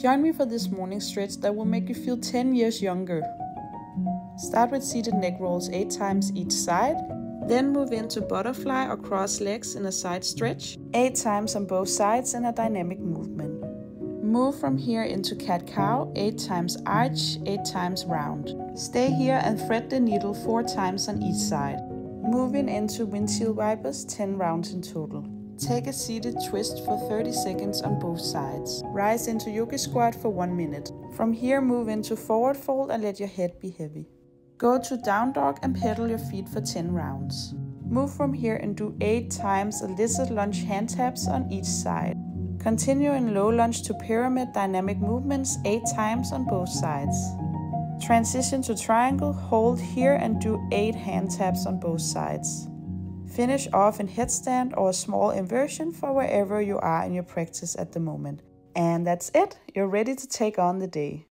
Join me for this morning stretch that will make you feel 10 years younger. Start with seated neck rolls 8 times each side. Then move into butterfly or cross legs in a side stretch, 8 times on both sides in a dynamic movement. Move from here into cat-cow, 8 times arch, 8 times round. Stay here and thread the needle 4 times on each side. Moving into windshield wipers, 10 rounds in total. Take a seated twist for 30 seconds on both sides. Rise into yogi squat for 1 minute. From here move into forward fold and let your head be heavy. Go to down dog and pedal your feet for 10 rounds. Move from here and do 8 times a lizard lunge hand taps on each side. Continue in low lunge to pyramid dynamic movements 8 times on both sides. Transition to triangle, hold here and do 8 hand taps on both sides. Finish off in headstand or a small inversion for wherever you are in your practice at the moment. And that's it, you're ready to take on the day.